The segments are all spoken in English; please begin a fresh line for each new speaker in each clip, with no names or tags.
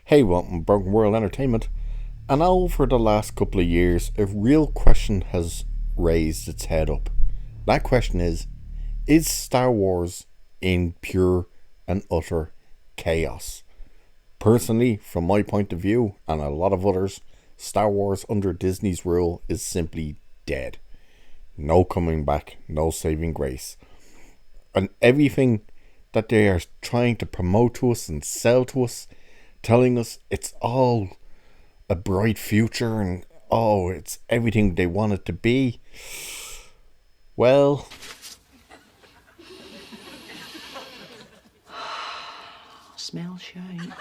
Hey, welcome to Broken World Entertainment. And over the last couple of years, a real question has raised its head up. That question is Star Wars in pure and utter chaos? Personally, from my point of view, and a lot of others, Star Wars under Disney's rule is simply dead. No coming back, no saving grace. And everything that they are trying to promote to us and sell to us, telling us it's all a bright future and it's everything they want it to be. Well,
Smell shame.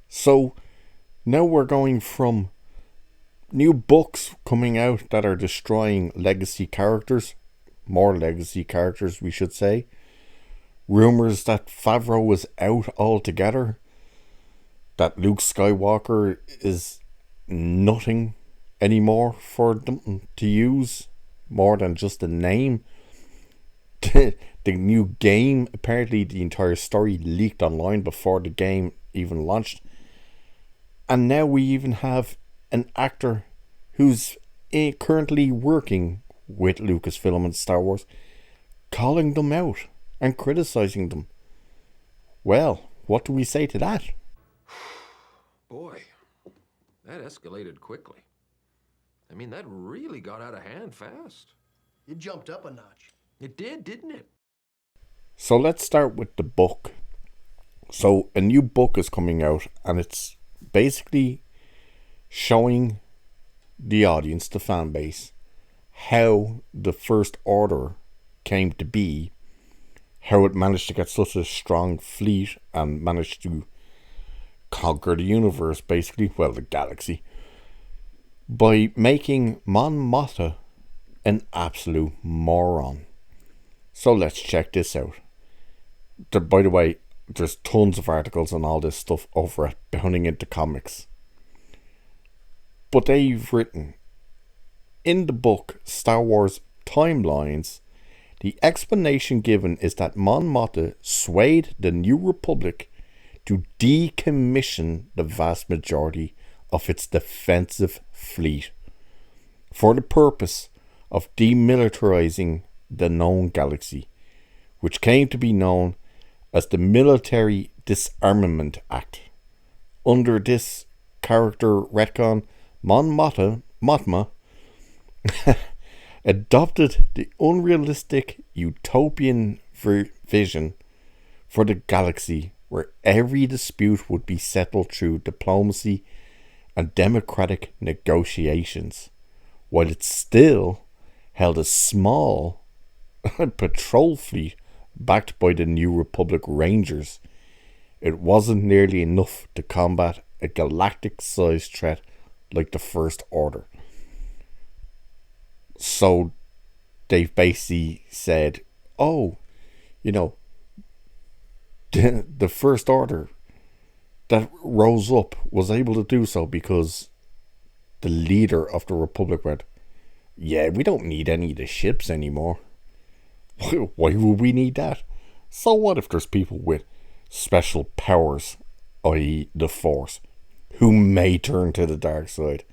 so now we're going from new books coming out that are destroying legacy characters, more legacy characters, we should say. Rumors that Favreau was out altogether, that Luke Skywalker is nothing anymore for them to use, more than just a name. The new game, apparently the entire story leaked online before the game even launched. And now we even have an actor who's currently working with Lucasfilm and Star Wars calling them out and criticizing them. Well, what do we say to that?
Boy, that escalated quickly. I mean, that really got out of hand fast.
It jumped up a notch.
It did, didn't it?
So let's start with the book. So a new book is coming out, and it's basically showing the audience, the fan base, how the First Order came to be, how it managed to get such a strong fleet and managed to conquer the universe, basically, well, the galaxy, by making Mon Mothma an absolute moron. So let's check this out. By the way, there's tons of articles on all this stuff over at Bounding Into Comics. But they've written, in the book Star Wars Timelines, the explanation given is that Mon Mothma swayed the New Republic to decommission the vast majority of its defensive fleet for the purpose of demilitarizing the known galaxy, which came to be known as the Military Disarmament Act. Under this character retcon, Mon Mothma adopted the unrealistic utopian vision for the galaxy where every dispute would be settled through diplomacy and democratic negotiations, while it still held a small patrol fleet backed by the New Republic Rangers. It wasn't nearly enough to combat a galactic-sized threat like the First Order. So they've basically said, the First Order that rose up was able to do so because the leader of the Republic went, yeah, we don't need any of the ships anymore. Why would we need that? So what if there's people with special powers, i.e. the Force, who may turn to the dark side?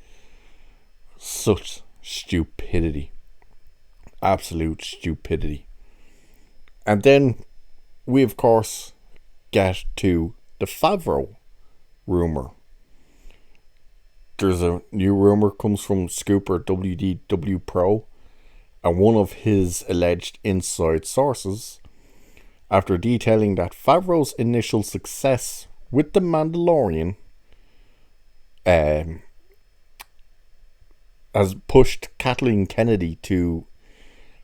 Such stupidity. Absolute stupidity. And then we, of course, get to the Favreau rumor. There's a new rumor comes from Scooper WDW Pro, and one of his alleged inside sources, after detailing that Favreau's initial success with The Mandalorian has pushed Kathleen Kennedy to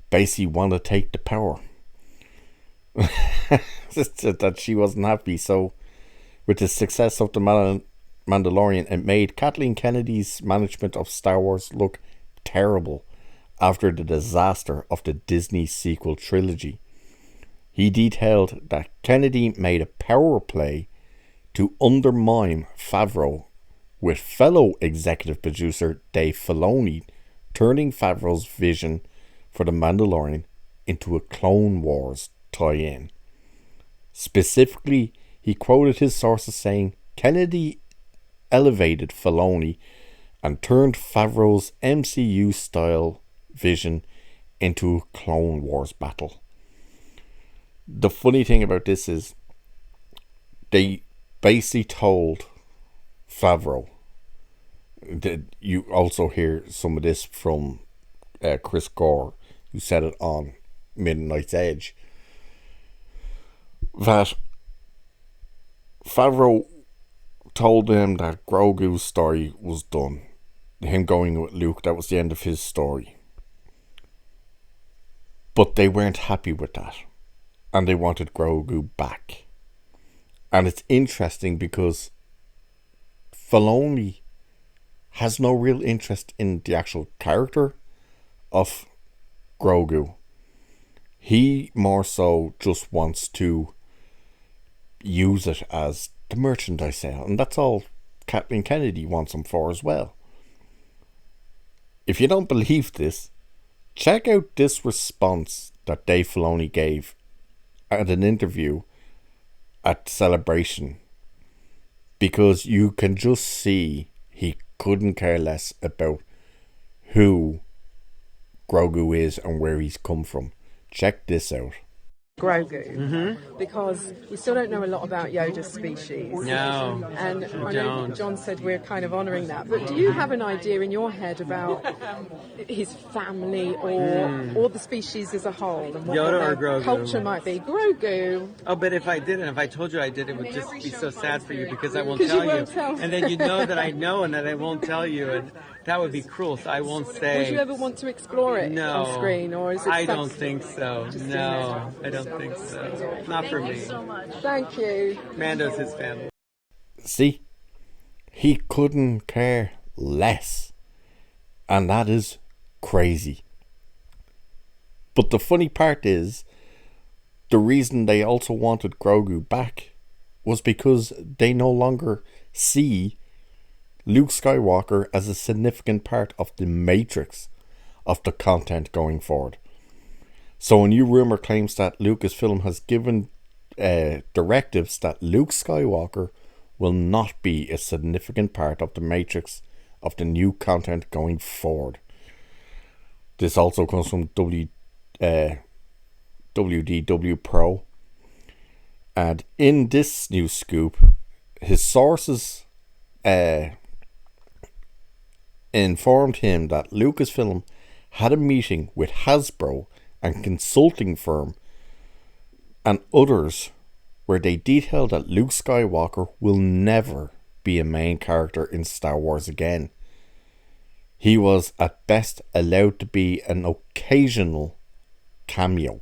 basically want to take the power. That she wasn't happy. So with the success of The Mandalorian, it made Kathleen Kennedy's management of Star Wars look terrible after the disaster of the Disney sequel trilogy. He detailed that Kennedy made a power play to undermine Favreau, with fellow executive producer Dave Filoni turning Favreau's vision for The Mandalorian into a Clone Wars tie-in. Specifically, he quoted his sources saying Kennedy elevated Filoni and turned Favreau's MCU-style vision into a Clone Wars battle. The funny thing about this is they basically told Favreau that, you also hear some of this from Chris Gore, who said it on Midnight's Edge, that Favreau told him that Grogu's story was done. Him going with Luke, that was the end of his story. But they weren't happy with that, and they wanted Grogu back. And it's interesting because Filoni has no real interest in the actual character of Grogu. He more so just wants to use it as the merchandise sale, and that's all Kathleen Kennedy wants him for as well. If you don't believe this, check out this response that Dave Filoni gave at an interview at Celebration, because you can just see he couldn't care less about who Grogu is and where he's come from. Check this out.
Grogu, because we still don't know a lot about Yoda's species.
No,
and I know
don't.
John said we're kind of honouring that, but do you have an idea in your head about his family or the species as a whole, and what
Yoda
their
or Grogu?
culture might be? Grogu.
Oh, but if I didn't, if I told you I did, it would just be so sad for you because I won't
'Cause you
tell
won't tell.
And then you know that I know and that I won't tell you, and that would be cruel, so I won't say.
Would you ever want to explore it
No,
on screen, or is it?
I don't think so. No, I don't think so. Not for me.
Thank you.
Mando's his family.
See, he couldn't care less, and that is crazy. But the funny part is, the reason they also wanted Grogu back was because they no longer see Luke Skywalker as a significant part of the matrix of the content going forward. So a new rumor claims that Lucasfilm has given directives that Luke Skywalker will not be a significant part of the matrix of the new content going forward. This also comes from WDW Pro. And in this new scoop, his sources informed him that Lucasfilm had a meeting with Hasbro and consulting firm and others where they detailed that Luke Skywalker will never be a main character in Star Wars again. He was at best allowed to be an occasional cameo.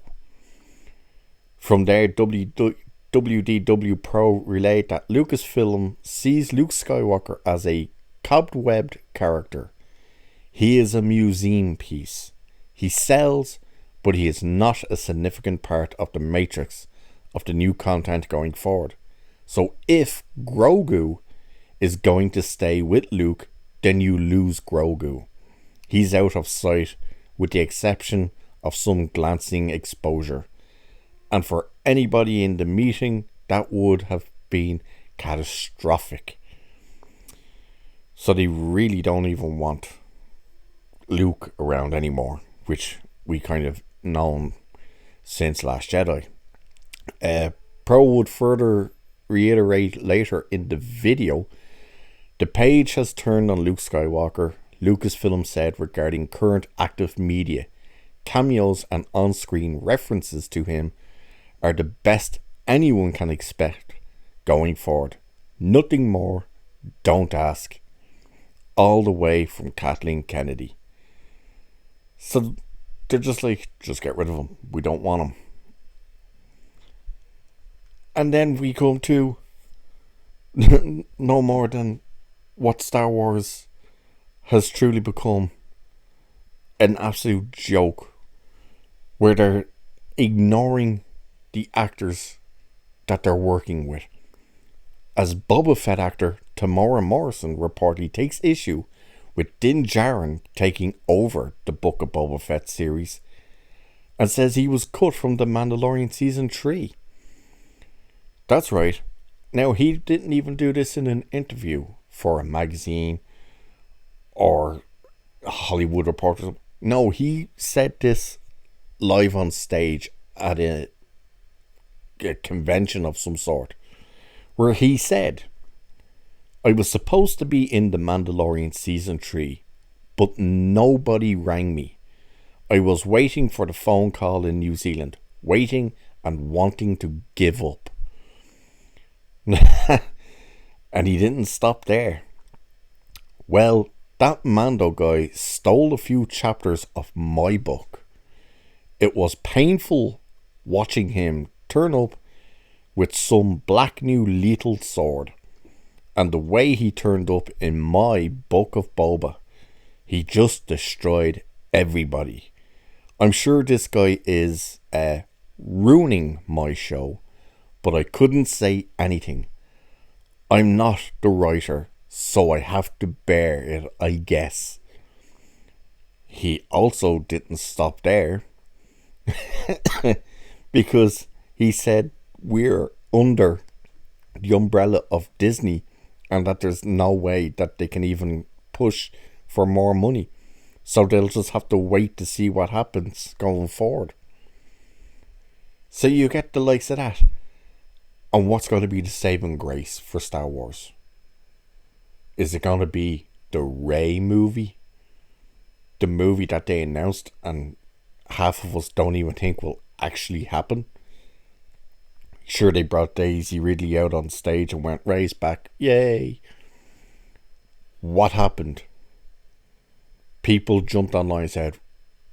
From there, WDW Pro relayed that Lucasfilm sees Luke Skywalker as a cobwebbed character. He is a museum piece. He sells, but he is not a significant part of the matrix of the new content going forward. So if Grogu is going to stay with Luke, then you lose Grogu. He's out of sight with the exception of some glancing exposure. And for anybody in the meeting, that would have been catastrophic. So they really don't even want Luke around anymore, which we kind of known since Last Jedi. Pro would further reiterate later in the video, the page has turned on Luke Skywalker, Lucasfilm said regarding current active media. Cameos and on-screen references to him are the best anyone can expect going forward. Nothing more, don't ask. All the way from Kathleen Kennedy. So they're just like, just get rid of him. We don't want him. And then we come to no more than what Star Wars has truly become, an absolute joke, where they're ignoring the actors that they're working with. As Boba Fett actor Tamora Morrison reportedly takes issue with Din Djarin taking over the Book of Boba Fett series and says he was cut from The Mandalorian Season 3. That's right. Now, he didn't even do this in an interview for a magazine or a Hollywood Reporter. No, he said this live on stage at a convention of some sort, where he said, I was supposed to be in The Mandalorian Season 3, but nobody rang me. I was waiting for the phone call in New Zealand, waiting and wanting to give up. And he didn't stop there. Well, that Mando guy stole a few chapters of my book. It was painful watching him turn up with some black new lethal sword. And the way he turned up in my Book of Boba, he just destroyed everybody. I'm sure this guy is ruining my show, but I couldn't say anything. I'm not the writer, so I have to bear it, I guess. He also didn't stop there, because he said we're under the umbrella of Disney and that there's no way that they can even push for more money. So they'll just have to wait to see what happens going forward. So you get the likes of that. And what's going to be the saving grace for Star Wars? Is it going to be the Rey movie? The movie that they announced and half of us don't even think will actually happen? Sure, they brought Daisy Ridley out on stage and went, Rey's back. Yay! What happened? People jumped online and said,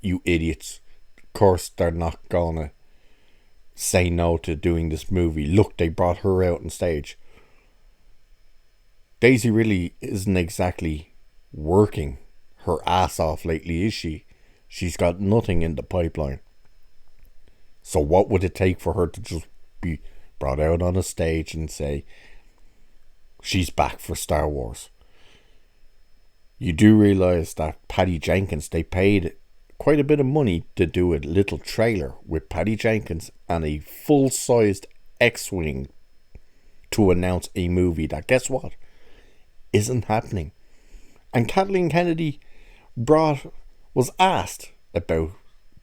you idiots. Of course they're not gonna say no to doing this movie. Look, they brought her out on stage. Daisy Ridley isn't exactly working her ass off lately, is she? She's got nothing in the pipeline. So what would it take for her to just be brought out on a stage and say she's back for Star Wars? You do realise that Patty Jenkins, they paid quite a bit of money to do a little trailer with Patty Jenkins and a full-sized X-Wing to announce a movie that, guess what, isn't happening. And Kathleen Kennedy was asked about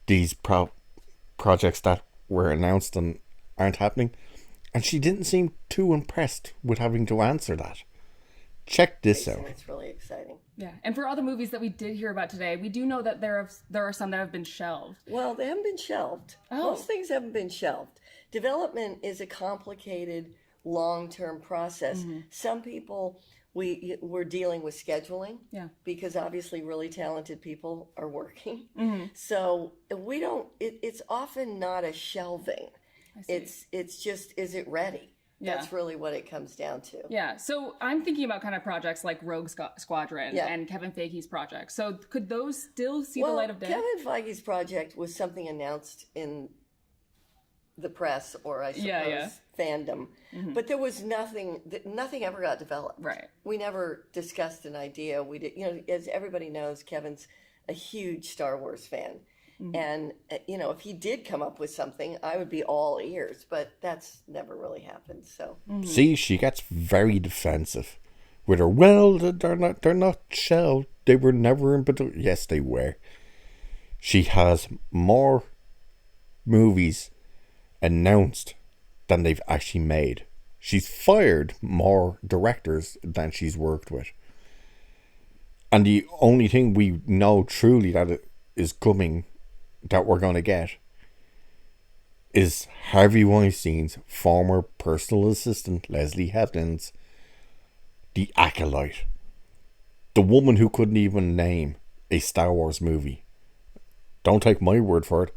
these projects that were announced and aren't happening, and she didn't seem too impressed with having to answer that. Check this out.
It's really exciting.
Yeah, and for all the movies that we did hear about today, we do know that there are some that have been shelved.
Well, they haven't been shelved.
Oh.
Most things haven't been shelved. Development is a complicated, long-term process.
Mm-hmm.
Some people, we're dealing with scheduling.
Yeah.
Because obviously really talented people are working.
Mm-hmm.
So we don't, it's often not a shelving.
I see.
It's just, is it ready?
Yeah.
That's really what it comes down to.
Yeah, so I'm thinking about kind of projects like Rogue Squadron and Kevin Feige's project. So could those still see the light of day?
Kevin Feige's project was something announced in the press, or I suppose fandom, but there was nothing ever got developed.
Right.
We never discussed an idea. We did, as everybody knows, Kevin's a huge Star Wars fan. And, if he did come up with something, I would be all ears, but that's never really happened. So
See, she gets very defensive with her. Well, they're not shelved. They were never in between. Yes, they were. She has more movies announced than they've actually made. She's fired more directors than she's worked with. And the only thing we know truly that it is coming, that we're going to get, is Harvey Weinstein's former personal assistant, Leslie Headland's The Acolyte. The woman who couldn't even name a Star Wars movie. Don't take my word for it.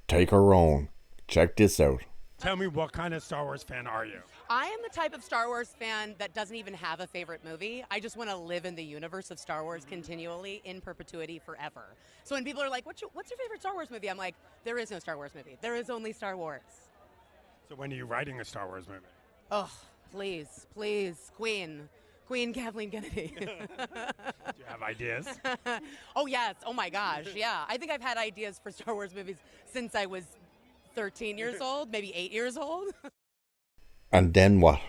Take her own. Check this out.
Tell me, what kind of Star Wars fan are you?
I am the type of Star Wars fan that doesn't even have a favorite movie. I just want to live in the universe of Star Wars continually, in perpetuity, forever. So when people are like, what's your favorite Star Wars movie? I'm like, there is no Star Wars movie. There is only Star Wars.
So when are you writing a Star Wars movie?
Oh, please, Queen Kathleen Kennedy.
Do you have ideas?
Oh, yes. Oh, my gosh. Yeah. I think I've had ideas for Star Wars movies since I was 13 years old, maybe 8 years old.
And then what?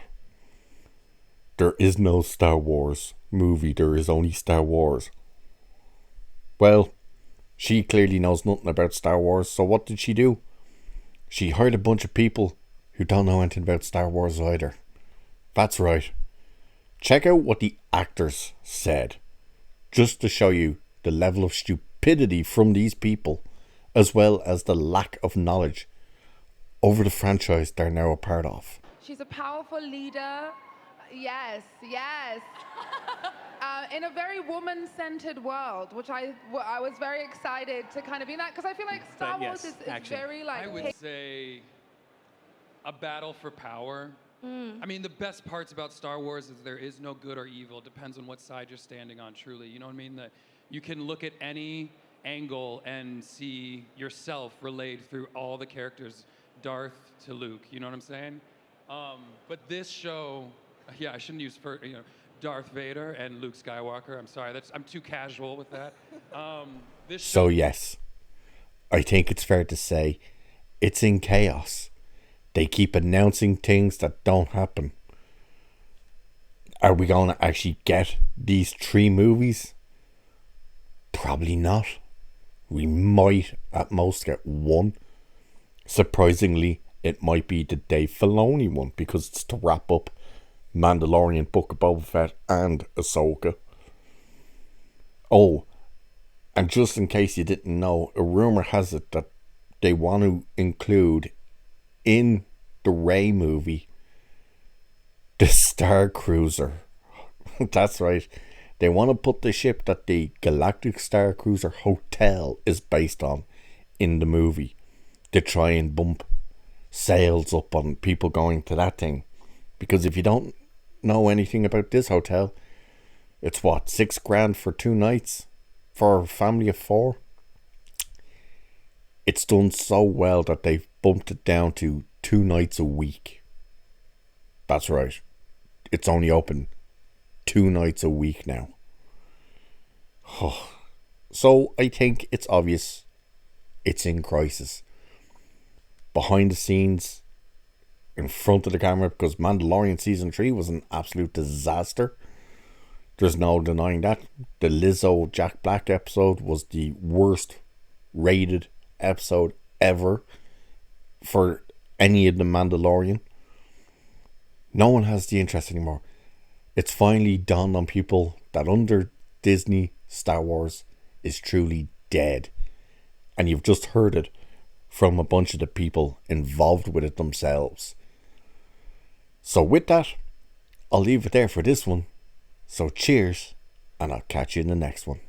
There is no Star Wars movie. There is only Star Wars. Well, she clearly knows nothing about Star Wars, so what did she do? She hired a bunch of people who don't know anything about Star Wars either. That's right. Check out what the actors said, just to show you the level of stupidity from these people, as well as the lack of knowledge over the franchise they're now a part of.
She's a powerful leader. Yes. In a very woman-centered world, which I was very excited to kind of be in that, because I feel like Star Wars is very like...
I would say a battle for power. I mean, the best parts about Star Wars is there is no good or evil. It depends on what side you're standing on, truly. You know what I mean? That you can look at any angle and see yourself relayed through all the characters, Darth to Luke. You know what I'm saying? But this show, yeah, I shouldn't use Darth Vader and Luke Skywalker. I'm sorry, I'm too casual with that.
So yes, I think it's fair to say it's in chaos. They keep announcing things that don't happen. Are we going to actually get these 3 movies? Probably not. We might at most get 1. Surprisingly, it might be the Dave Filoni one, because it's to wrap up Mandalorian, Book of Boba Fett and Ahsoka. Oh, and just in case you didn't know, a rumour has it that they want to include in the Rey movie the Star Cruiser. That's right. They want to put the ship that the Galactic Star Cruiser Hotel is based on in the movie, to try and bump sales up on people going to that thing. Because if you don't know anything about this hotel, it's what, $6,000 for 2 nights for a family of 4? It's done so well that they've bumped it down to 2 nights a week. That's right. It's only open 2 nights a week now. So I think it's obvious it's in crisis. Behind the scenes, in front of the camera, because Mandalorian Season 3 was an absolute disaster. There's no denying that. The Lizzo Jack Black episode was the worst rated episode ever for any of the Mandalorian. No one has the interest anymore. It's finally dawned on people that under Disney, Star Wars is truly dead. And you've just heard it from a bunch of the people involved with it themselves. So with that, I'll leave it there for this one. So cheers, and I'll catch you in the next one.